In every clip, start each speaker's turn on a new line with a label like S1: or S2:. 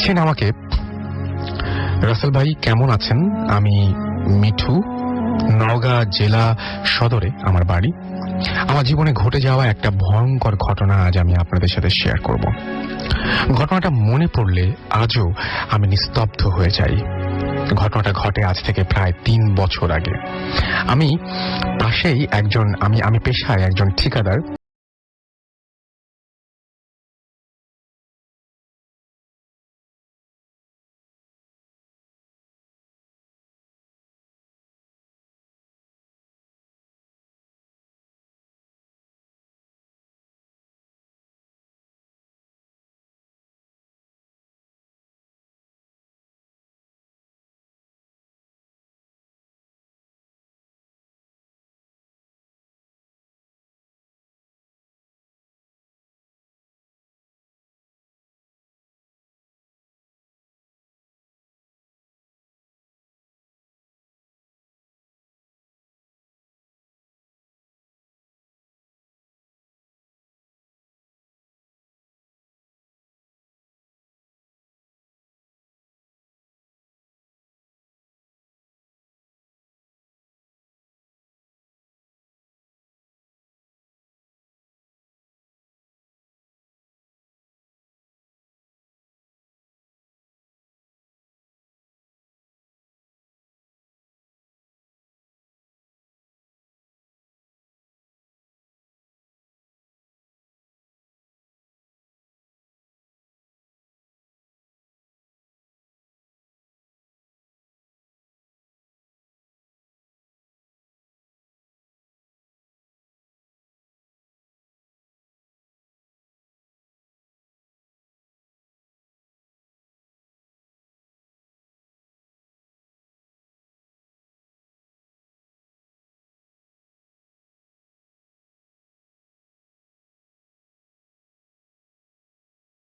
S1: লিখছেন আমাকে, রাসেল ভাই কেমন আছেন? আমি মিঠু, নওগাঁ জেলা সদরে আমার বাড়ি। আমার জীবনে ঘটে যাওয়া একটা ভয়ঙ্কর ঘটনা আজ আমি আপনাদের সাথে শেয়ার করব। ঘটনাটা মনে পড়লে আজও আমি নিস্তব্ধ হয়ে যাই। ঘটনাটা ঘটে আজ থেকে প্রায় 3 বছর আগে। আমি পেশায় একজন ঠিকাদার।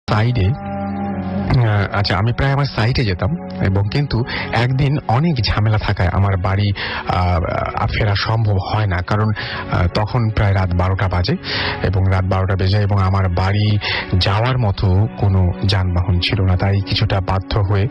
S1: সাইডে আচ্ছা, আমি প্রায় আমার সাইটে যেতাম এবং কিন্তু একদিন অনেক ঝামেলা থাকায় আমার বাড়ি ফেরা সম্ভব হয় না। কারণ তখন প্রায় রাত 12টা বাজে এবং রাত 12টা বেজে এবং আমার বাড়ি যাওয়ার মতো কোনো যানবাহন ছিল না। তাই কিছুটা বাধ্য হয়ে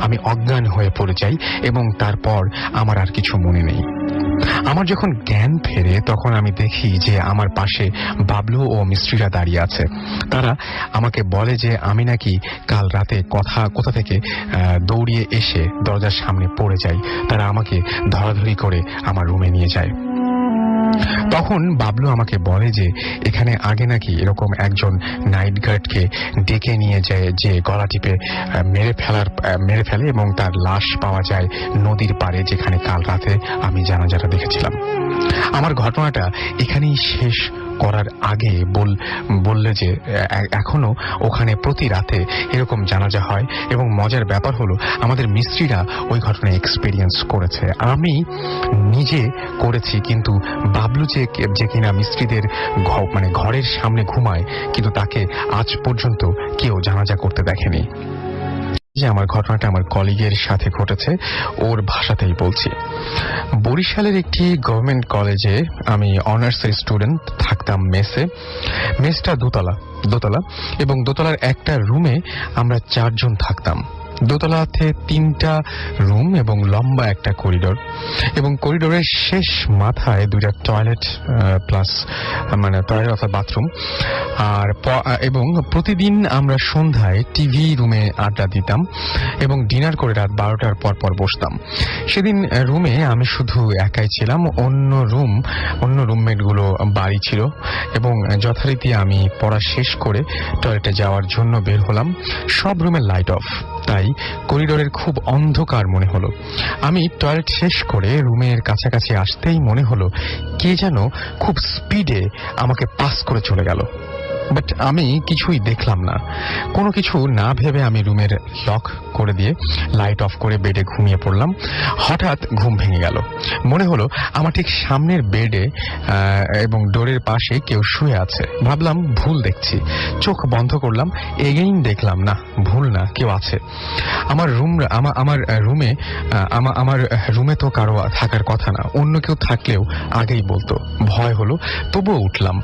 S1: আমি অজ্ঞান হয়ে পড়ে যাই এবং তারপর আমার আর কিছু মনে নেই। আমার যখন জ্ঞান ফেরে তখন আমি দেখি যে আমার পাশে বাবলু ও মিস্ত্রিরা দাঁড়িয়ে আছে। তারা আমাকে বলে যে আমি নাকি কাল রাতে কোথা থেকে দৌড়িয়ে এসে দরজার সামনে পড়ে যাই। তারা আমাকে ধরাধরি করে আমার রুমে নিয়ে যায়। তখন বাবলু আমাকে বলে যে এখানে আগে নাকি এরকম একজন নাইট গার্ডকে ডেকে নিয়ে যায়, যে গলা টিপে মেরে ফেলে এবং তার লাশ পাওয়া যায় নদীর পাড়ে, যেখানে কাল রাতে আমি জানাজাটা দেখেছিলাম। আমার ঘটনাটা এখানেই শেষ করার আগে বললে যে এখনো ওখানে প্রতি রাতে এরকম জানাজা হয়, এবং মজার ব্যাপার হলো আমাদের মিস্ত্রিরা ওই ঘটনা এক্সপেরিয়েন্স করেছে। আমি নিজে করেছি, কিন্তু বাবলু যে কিনা মিস্ত্রিদের ঘরের সামনে ঘুমায়, কিন্তু তাকে আজ পর্যন্ত কেউ জানাজা করতে দেখেনি। যে আমার ঘটনাটা আমার কলিগের সাথে ঘটেছে, ওর ভাষাতেই বলছি। বরিশালের একটি গভর্নমেন্ট কলেজে আমি অনার্সের স্টুডেন্ট, থাকতাম মেসটা দোতলা এবং দোতলার একটা রুমে আমরা 4 জন থাকতাম। দোতলাতে 3টা রুম এবং লম্বা একটা করিডোর, এবং করিডোরের শেষ মাথায় 2টা টয়লেট প্লাস টয়লেট অর্থাৎ বাথরুম। এবং প্রতিদিন আমরা সন্ধ্যায় টিভি রুমে আড্ডা দিতাম এবং ডিনার করে রাত 12টার পর বসতাম। সেদিন রুমে আমি শুধু একাই ছিলাম, অন্য রুমমেটগুলো বাড়ি ছিল, এবং যথারীতি আমি পড়া শেষ করে টয়লেটে যাওয়ার জন্য বের হলাম। সব রুমের লাইট অফ, তাই করিডোরের খুব অন্ধকার মনে হলো। আমি টয়লেট শেষ করে রুমের কাছাকাছি আসতেই মনে হলো কে যেন খুব স্পিডে আমাকে পাস করে চলে গেল, বাট আমি কিছুই দেখলাম না। কোনো কিছু না ভেবে আমি রুমের লক করে দিয়ে লাইট অফ করে বেডে ঘুমিয়ে পড়লাম। হঠাৎ ঘুম ভেঙে গেল। মনে হলো আমার ঠিক সামনের বেডে এবং ডোরের পাশে কেউ শুয়ে আছে। ভাবলাম ভুল দেখছি, চোখ বন্ধ করলাম, এগেইন দেখলাম না, ভুল না, কেউ আছে আমার রুমে। তো কারো থাকার কথা না, অন্য কেউ থাকলেও আগেই বলতো। ভয় হলো, তবুও উঠলাম।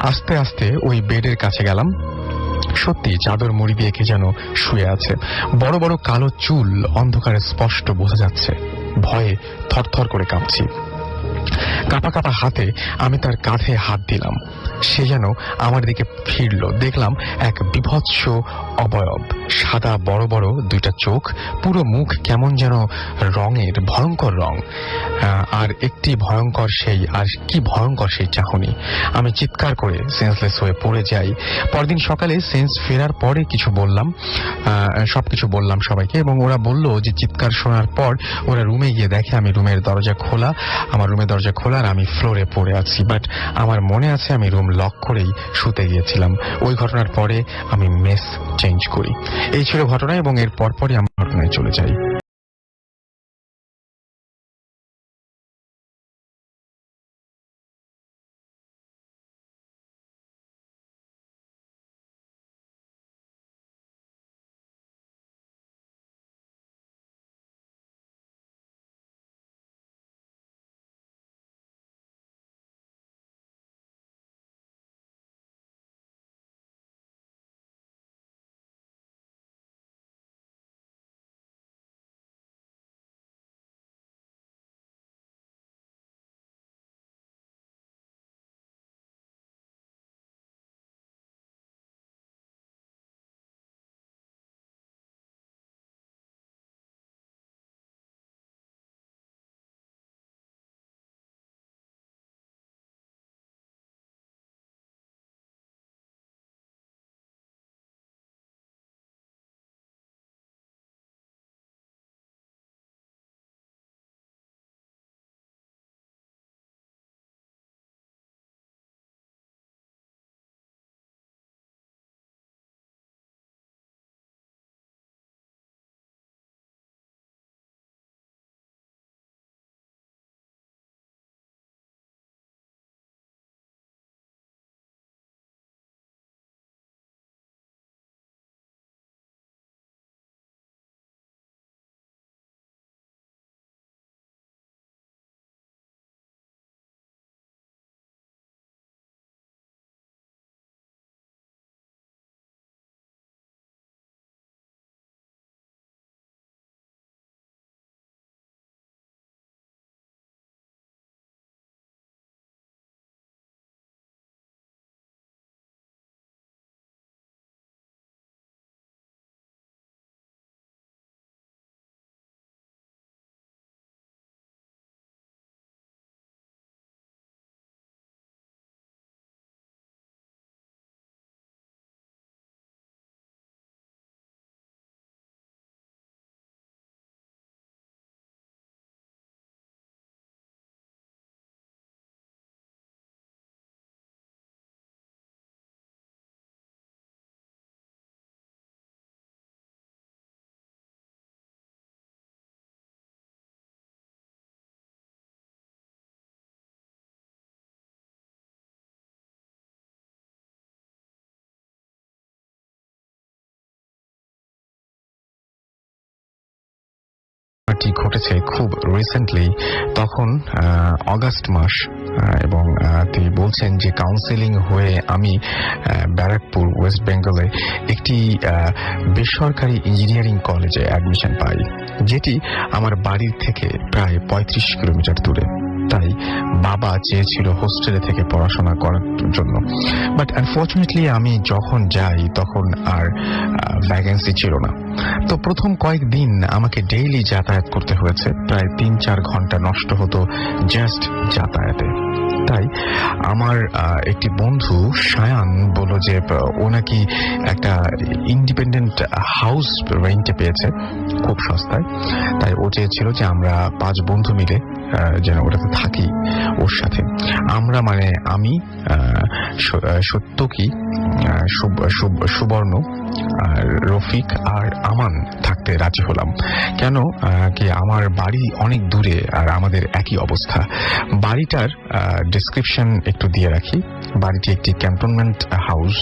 S1: আস্তে আস্তে ওই বেডের কাছে গেলাম। সত্যি চাদর মুড়ি দিয়ে কে যেন শুয়ে আছে। বড় বড় কালো চুল অন্ধকারে স্পষ্ট বোঝা যাচ্ছে। ভয়ে থরথর করে কাঁপছি। কাঁপা কাঁপা হাতে আমি তার কাঁধে হাত দিলাম। সে যেন আমার দিকে ফিরল। দেখলাম এক বিভৎস অবয়ব, সাদা বড় বড় 2টা চোখ, পুরো মুখ কেমন যেন রঙের, ভয়ঙ্কর রং, আর কি ভয়ঙ্কর সেই চাহনি। আমি চিৎকার করে সেন্সলেস হয়ে পড়ে যাই। পরদিন সকালে সেন্স ফেরার পরে সবকিছু বললাম সবাইকে, এবং ওরা বলল যে চিৎকার শোনার পর ওরা রুমে গিয়ে দেখে আমার রুমের দরজা খোলা, আর আমি ফ্লোরে পড়ে আছি। বাট আমার মনে আছে আমি রুম লক করেই শুতে গিয়েছিলাম। ওই ঘটনার পরে আমি মেস চেঞ্জ করি। এই ছিল ঘটনা, এবং এর পরপরই আমি ঘটনায় চলে যাই। ঘটনাটি ঘটেছে খুব রিসেন্টলি, তখন অগাস্ট মাস, এবং তিনি বলছেন যে কাউন্সেলিং হয়ে আমি ব্যারাকপুর ওয়েস্ট বেঙ্গলে একটি বেসরকারি ইঞ্জিনিয়ারিং কলেজে অ্যাডমিশন পাই, যেটি আমার বাড়ির থেকে প্রায় 35 কিলোমিটার দূরে। তাই বাবা চেয়েছিল হোস্টেলে থেকে পড়াশোনা করার জন্য, বাট আনফর্চুনেটলি আমি যখন যাই তখন আর ভ্যাকেন্সি ছিল না। তো প্রথম কয়েকদিন আমাকে ডেইলি যাতায়াত করতে হয়েছে, প্রায় 3-4 ঘন্টা নষ্ট হতো জাস্ট যাতায়াতে। তাই আমার একটি বন্ধু সায়ান বলল যে ও নাকি একটা ইন্ডিপেন্ডেন্ট হাউস রেন্টে পেয়েছে খুব সস্তায়। তাই ও চেয়েছিল যে আমরা 5 বন্ধু মিলে যেন ওটাতে থাকি ওর সাথে। আমরা মানে আমি, সত্যকি, সুবর্ণ, রফিক আর আমান থাকতে রাজি হলাম। কেন কি আমার বাড়ি অনেক দূরে আর আমাদের একই অবস্থা। বাড়িটার ডেসক্রিপশন একটু দিয়ে রাখি। বাড়িটি একটি ক্যান্টনমেন্ট হাউস,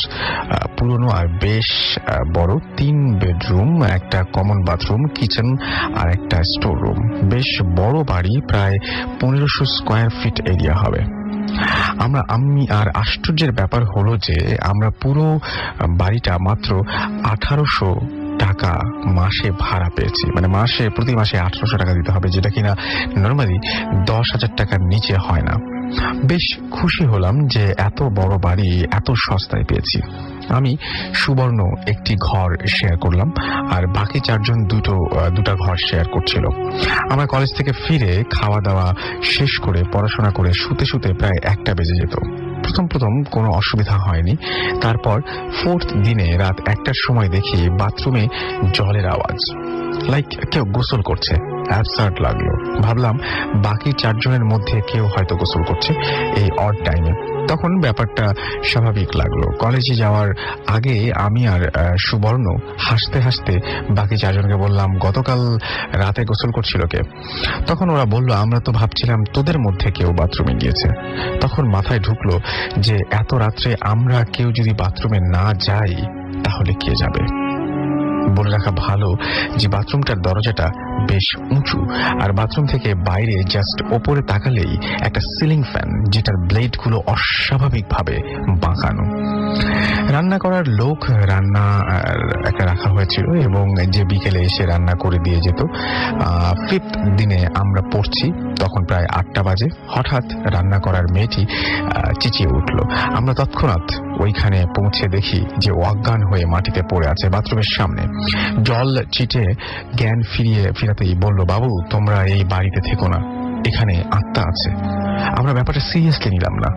S1: পুরনো আর বেশ বড়, 3 বেডরুম, একটা কমন বাথরুম, কিচেন আর একটা স্টোর রুম। বেশ বড় বাড়ি, প্রায় 1500 স্কোয়ার ফিট এরিয়া হবে। আমি আর আশ্চর্যের ব্যাপার হলো যে আমরা পুরো বাড়িটা মাত্র 1800 টাকা মাসে ভাড়া পেয়েছি। মানে প্রতি মাসে 1800 টাকা দিতে হবে, যেটা কিনা নর্মালি 10,000 টাকার নিচে হয় না। বেশ খুশি হলাম যে এত বড় বাড়ি এত সস্তায় পেয়েছি। আমি সুবর্ণ একটি ঘর শেয়ার করলাম, আর বাকি 4 জন দুটা ঘর শেয়ার করছিল। আমরা কলেজ থেকে ফিরে খাওয়া দাওয়া শেষ করে পড়াশোনা করে শুতে শুতে প্রায় 1টা বেজে যেত। প্রথম কোনো অসুবিধা হয়নি। তারপর 4th দিনে রাত 1টার সময় দেখি বাথরুমে জলের আওয়াজ, লাইক কেউ গোসল করছে। অ্যাবসার্ড লাগলো। ভাবলাম বাকি 4 জনের মধ্যে কেউ হয়তো গোসল করছে এই অড টাইমে। তখন ব্যাপারটা স্বাভাবিক লাগলো। কলেজে যাওয়ার আগে আমি আর সুবর্ণ হাসতে হাসতে বাকি 4 জনকে বললাম, গতকাল রাতে গোসল করছিল কে? তখন ওরা বলল, আমরা তো ভাবছিলাম তোদের মধ্যে কেউ বাথরুমে গিয়েছে। তখন মাথায় ঢুকলো যে এত রাত্রে আমরা কেউ যদি বাথরুমে না যাই তাহলে কে যাবে। বলে রাখা ভালো যে বাথরুমটার দরজাটা বেশ উঁচু, আর বাথরুম থেকে বাইরে জাস্ট ওপরে তাকালেই একটা সিলিং ফ্যান, যেটার ব্লেডগুলো অস্বাভাবিকভাবে বাঁকানো। রান্না করার লোক একটা রাখা হয়েছিল, এবং যে বিকেলে এসে রান্না করে দিয়ে যেত। 5th দিনে আমরা পড়ছি, তখন প্রায় 8টা বাজে। হঠাৎ রান্না করার মেয়েটি চেঁচিয়ে উঠল। আমরা তৎক্ষণাৎ ওইখানে পৌঁছে দেখি যে অজ্ঞান হয়ে মাটিতে পড়ে আছে বাথরুমের সামনে। জল ছিটে জ্ঞান ফিরাতেই বলল, বাবু তোমরা এই বাড়িতে থেকো না, এখানে আত্মা আছে। আমরা ব্যাপারটা সিরিয়াসলি নিলাম না।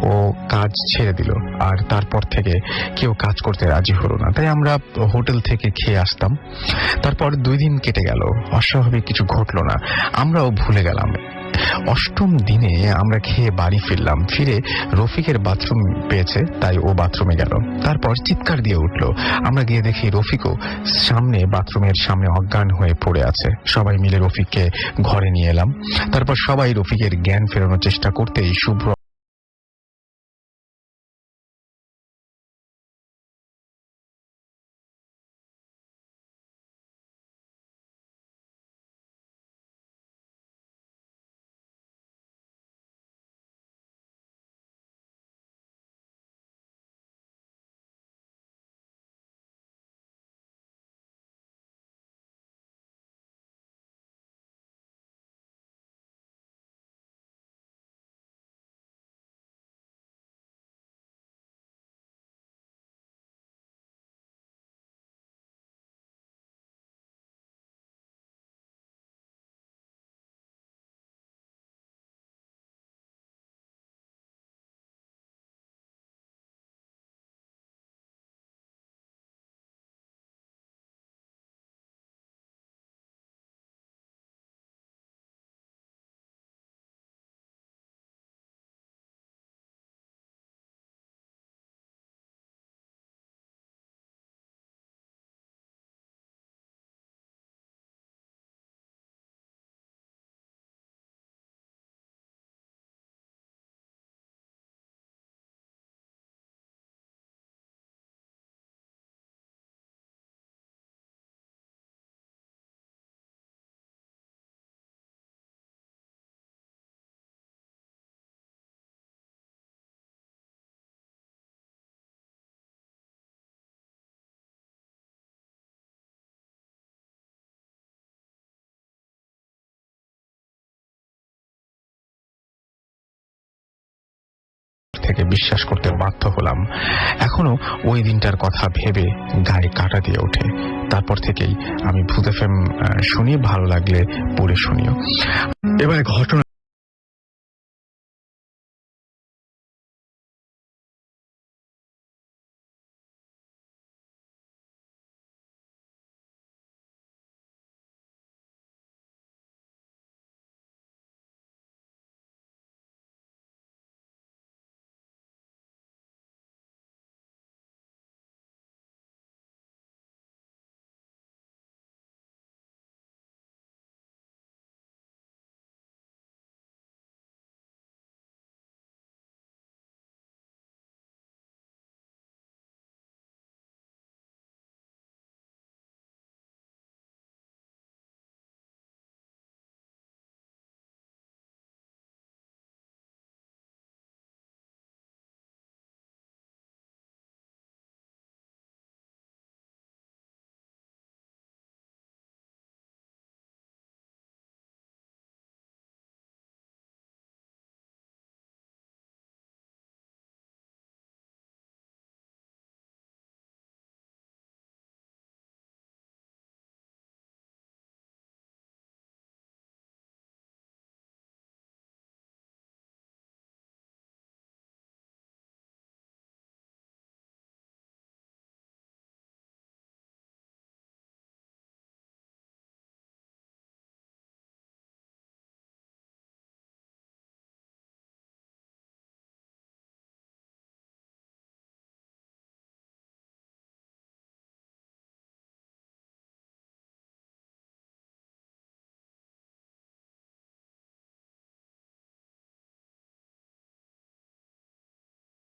S1: ও কাজ ছেড়ে দিল, আর তারপর থেকে কেউ কাজ করতে রাজি হলো না। তাই আমরা হোটেল থেকে খেয়ে আসতাম। তারপর 2 দিন কেটে গেল, অস্বাভাবিক কিছু ঘটলো না। আমরাও ভুলে গেলাম। 8ম দিনে আমরা খেয়ে বাড়ি ফিরলাম। ফিরে রফিকের বাথরুম পেয়েছে, তাই ও বাথরুমে গেল। তারপর চিৎকার দিয়ে উঠল। আমরা গিয়ে দেখি রফিকও বাথরুমের সামনে অজ্ঞান হয়ে পড়ে আছে। সবাই মিলে রফিককে ঘরে নিয়ে এলাম। তারপর সবাই রফিকের জ্ঞান ফেরানোর চেষ্টা করতেই শুভ্র থেকে বিশ্বাস করতে বাধ্য হলাম। এখনো ওই দিনটার কথা ভেবে গায়ে কাঁটা দিয়ে ওঠে। তারপর থেকেই আমি ভূত এফএম শুনি, ভালো লাগলে পড়ে শুনিও। এবারে ঘটনা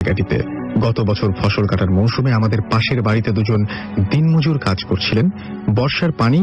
S1: জায়গাটিতে গত বছর ফসল কাটার মৌসুমে আমাদের পাশের বাড়িতে দুজন দিনমজুর কাজ করছিলেন। বর্ষার পানি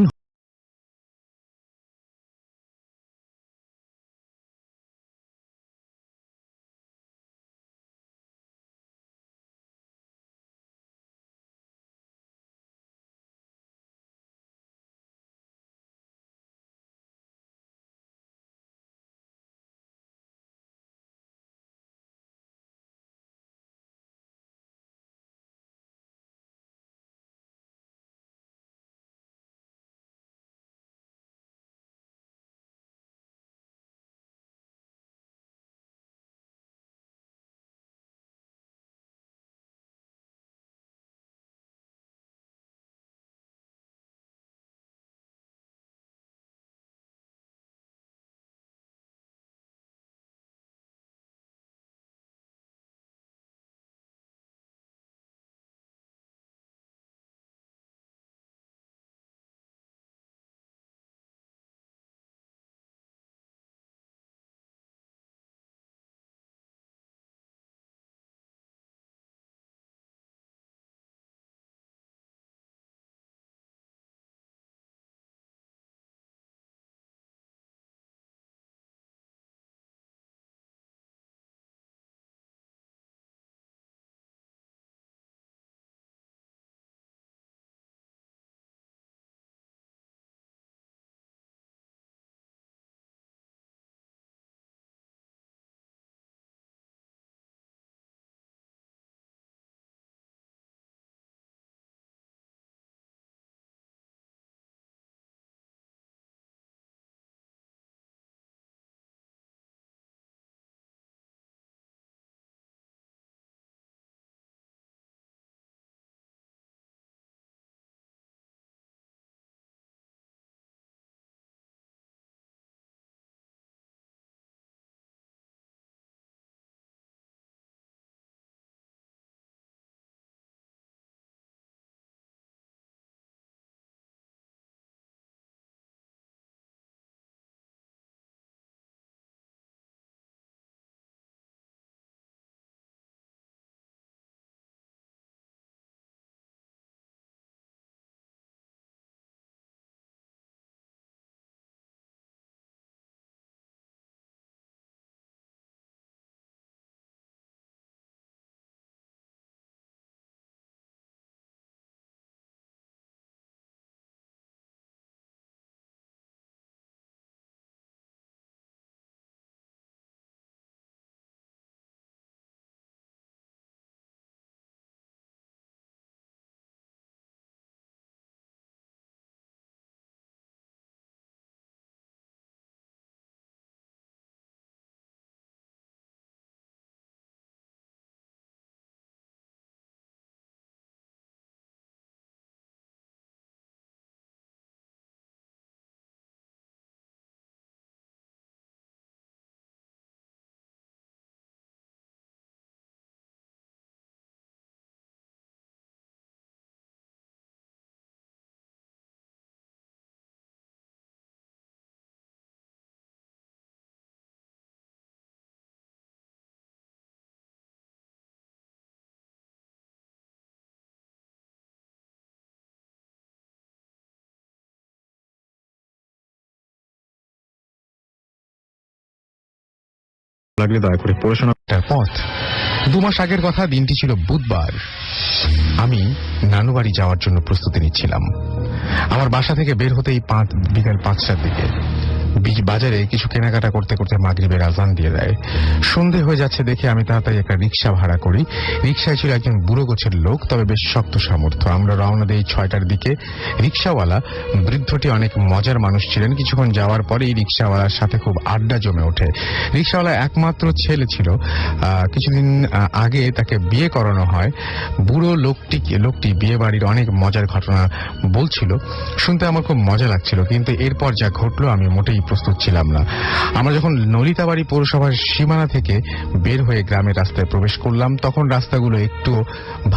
S1: লাগলে দয়া করে পড়াশোনার পথ। 2 মাস আগের কথা, দিনটি ছিল বুধবার। আমি নানু বাড়ি যাওয়ার জন্য প্রস্তুতি নিচ্ছিলাম। আমার বাসা থেকে বের হতেই বিকাল 5টার দিকে বাজারে কিছু কেনাকাটা করতে করতে মাগরিবের আজান দিয়ে দেয়। সন্ধে হয়ে যাচ্ছে দেখে আমি তাড়াতাড়ি একটা রিক্সা ভাড়া করি। রিক্সায় ছিল একজন বুড়ো গোছের লোক, তবে বেশ শক্ত সামর্থ্য। আমরা রওনা দিই 6টার দিকে। রিক্সাওয়ালা বৃদ্ধটি অনেক মজার মানুষ ছিলেন। কিছুক্ষণ যাওয়ার পরেই রিক্সাওয়ালার সাথে খুব আড্ডা জমে ওঠে। রিক্সাওয়ালা একমাত্র ছেলে ছিল। কিছুদিন আগে তাকে বিয়ে করানো হয়। বুড়ো লোকটি বিয়ে বাড়ির অনেক মজার ঘটনা বলছিল। শুনতে আমার খুব মজা লাগছিল, কিন্তু এরপর যা ঘটলো আমি মোটেই প্রস্তুত ছিলাম না। আমরা যখন নলিতাবাড়ি পৌরসভার সীমানা থেকে বের হয়ে গ্রামের রাস্তায় প্রবেশ করলাম, তখন রাস্তাগুলো একটু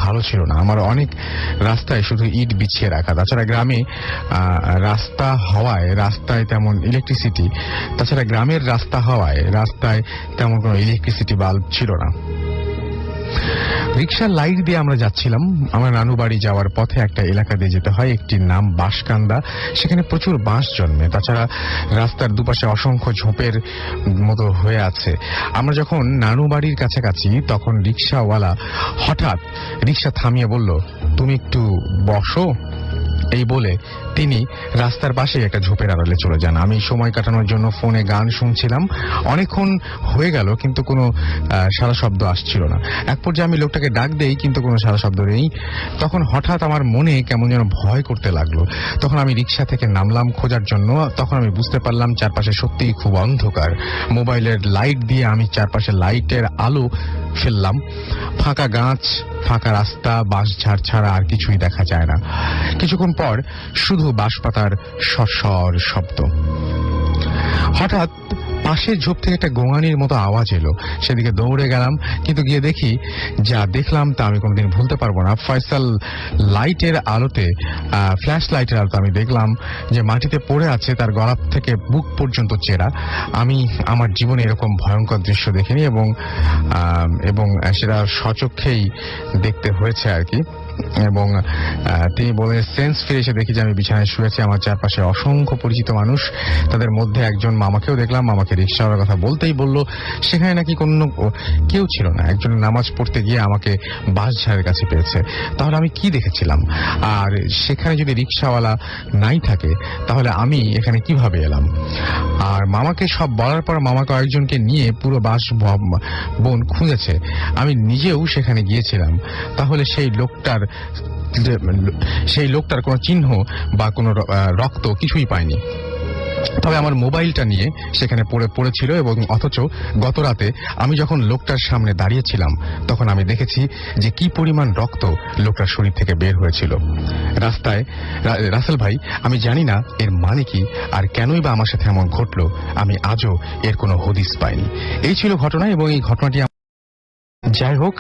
S1: ভালো ছিল না। আমার অনেক রাস্তায় শুধু ইট বিছিয়ে রাখা। তাছাড়া গ্রামে রাস্তা হওয়ায় রাস্তায় তেমন ইলেকট্রিসিটি তাছাড়া গ্রামের রাস্তা হওয়ায় রাস্তায় তেমন কোনো ইলেকট্রিসিটি বাল্ব ছিল না। রিক্সার লাইট দিয়ে আমরা যাচ্ছিলাম। আমার নানু বাড়ি যাওয়ার পথে একটা এলাকা দিয়ে যেতে হয়, একটির নাম বাঁশকান্দা। সেখানে প্রচুর বাঁশ জন্মে। তাছাড়া রাস্তার দুপাশে অসংখ্য ঝোপের মতো হয়ে আছে। আমরা যখন নানু বাড়ির কাছাকাছি, তখন রিক্সাওয়ালা হঠাৎ রিক্সা থামিয়ে বলল, তুমি একটু বসো। এই বলে তিনি রাস্তার পাশে একটা ঝোপের আড়ালে চলে যান। আমি সময় কাটানোর জন্য ফোনে গান শুনছিলাম। অনেকক্ষণ হয়ে গেল, কিন্তু কোনো সারা শব্দ আসছিল না। এক পর্যায়ে আমি লোকটাকে ডাক দেই, কিন্তু কোনো সারা শব্দ নেই। তখন হঠাৎ আমার মনে কেমন যেন ভয় করতে লাগলো। তখন আমি রিক্সা থেকে নামলাম খোঁজার জন্য। তখন আমি বুঝতে পারলাম চারপাশে সত্যিই খুব অন্ধকার। মোবাইলের লাইট দিয়ে আমি চারপাশে লাইটের আলো ফেললাম। ফাঁকা গাছ, ফাঁকা রাস্তা, বাঁশঝাড় ছাড়া আর কিছুই দেখা যায় না। কিছুক্ষণ পর শুধু বাঁশপাতার সরসর শব্দ। হঠাৎ পাশের ঝোপ থেকে একটা গোঙানির মতো আওয়াজ এলো। সেদিকে দৌড়ে গেলাম, কিন্তু গিয়ে দেখি যা দেখলাম তা আমি কোনোদিন ভুলতে পারবো না। ফয়সাল লাইটের আলোতে, ফ্ল্যাশ লাইটের আলোতে আমি দেখলাম যে মাটিতে পড়ে আছে, তার গলা থেকে বুক পর্যন্ত চেরা। আমি আমার জীবনে এরকম ভয়ঙ্কর দৃশ্য দেখিনি, এবং সেটা সচক্ষেই দেখতে হয়েছে আর কি। এবং তিনি বলেন, সেন্স ফিরে এসে দেখি যে আমি বিছানায় শুয়েছি। আমার চারপাশে অসংখ্য পরিচিত মানুষ। তাদের মধ্যে একজন মামাকেও দেখলাম। মামাকে রিক্সাওয়ালার কথা বলতেই বলল সেখানে নাকি কোনো কেউ ছিল না। একজন নামাজ পড়তে গিয়ে আমাকে বাঁশঝাড়ের কাছে পেয়েছে। তাহলে আমি কি দেখেছিলাম? আর সেখানে যদি রিক্সাওয়ালা নাই থাকে, তাহলে আমি এখানে কিভাবে এলাম? আর মামাকে সব বলার পর মামা কয়েকজনকে নিয়ে পুরো বাঁশ বন খুঁজেছে। আমি নিজেও সেখানে গিয়েছিলাম। তাহলে সেই লোকটার কোনো চিহ্ন বা কোনো রক্ত কিছুই পাইনি। তবে আমার মোবাইলটা নিয়ে সেখানে পড়েছিল, এবং অথচ গত রাতে আমি যখন লোকটার সামনে দাঁড়িয়েছিলাম, তখন আমি দেখেছি যে কি পরিমাণ রক্ত লোকটার শরীর থেকে বের হয়েছিল রাস্তায়। রাসেল ভাই, আমি জানি না এর মানে কি, আর কেনই বা আমার সাথে এমন ঘটলো। আমি আজও এর কোনো হদিস পাইনি। এই ছিল ঘটনা, এবং এই ঘটনাটি যাই হোক,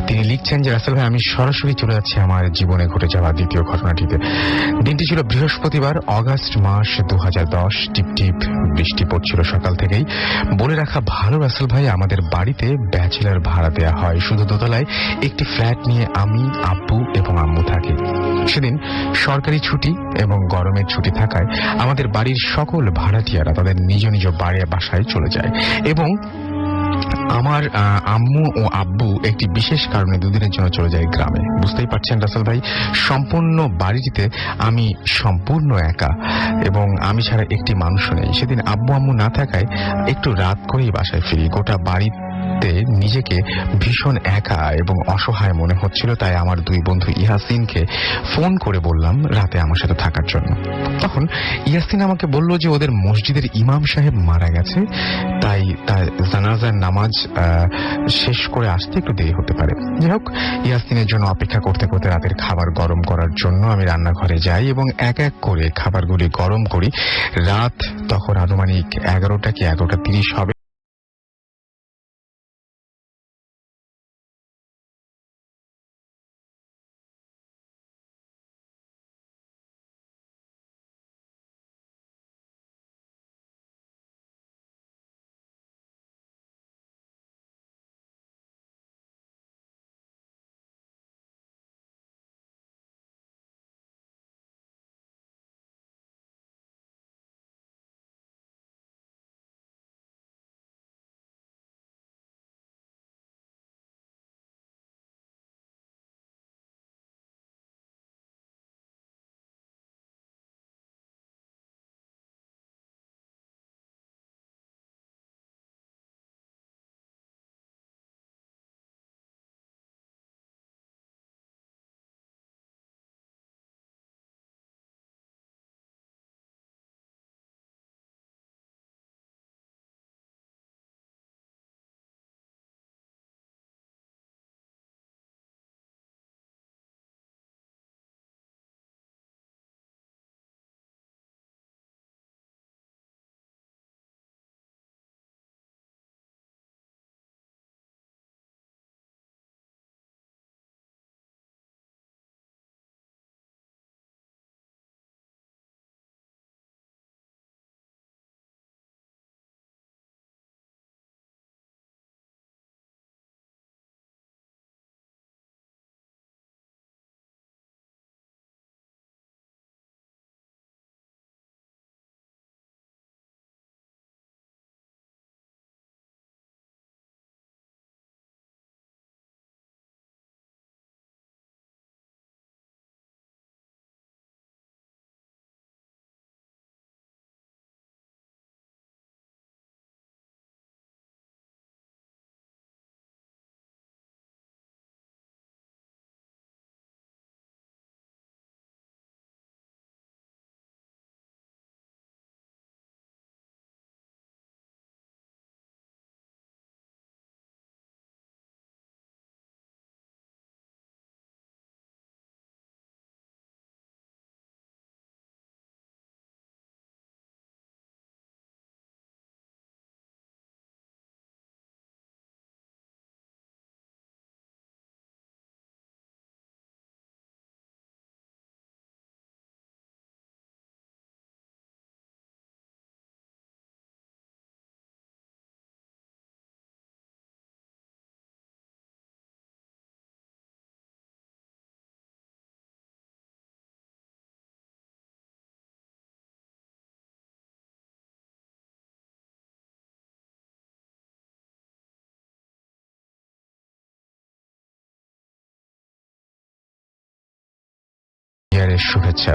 S1: তিনি লিখছেন যে রাসেল ভাই, আমি সরাসরি চলে যাচ্ছি আমার জীবনে ঘটে যাওয়া দ্বিতীয় ঘটনাটিতে। দিনটি ছিল বৃহস্পতিবার, অগাস্ট মাস 2010। টিপ টিপ বৃষ্টি পড়ছিল সকাল থেকেই। বলে রাখা ভালো রাসেল ভাই, আমাদের বাড়িতে ব্যাচেলার ভাড়া দেওয়া হয়। শুধু দোতলায় একটি ফ্ল্যাট নিয়ে আমি, আব্বু এবং আম্মু থাকি। সেদিন সরকারি ছুটি এবং গরমের ছুটি থাকায় আমাদের বাড়ির সকল ভাড়াটিয়ারা তাদের নিজ নিজ বাসায় চলে যায়, এবং আমার আম্মু ও আব্বু একটি বিশেষ কারণে দুদিনের জন্য চলে যায় গ্রামে। বুঝতেই পারছেন রাসেল ভাই, সম্পূর্ণ বাড়িটিতে আমি সম্পূর্ণ একা, এবং আমি ছাড়া একটি মানুষও নেই। সেদিন আব্বু আম্মু না থাকায় একটু রাত করেই বাসায় ফিরি। গোটা বাড়িতে নিজেকে ভীষণ একা এবং অসহায় মনে হচ্ছিল। তাই আমার দুই বন্ধু ইয়াসিনকে ফোন করে বললাম রাতে আমার সাথে থাকার জন্য। তখন ইয়াসিন আমাকে বলল যে ওদের মসজিদের ইমাম সাহেব মারা গেছে, তাই তার জানাজার নামাজ শেষ করে আসতে একটু দেরি হতে পারে। যাই হোক, ইয়াসিনের জন্য অপেক্ষা করতে করতে রাতের খাবার গরম করার জন্য আমি রান্নাঘরে যাই এবং এক এক করে খাবারগুলি গরম করি। রাত তখন আনুমানিক 11টা কি 11:30 হবে। ইয়ারের শুভেচ্ছা।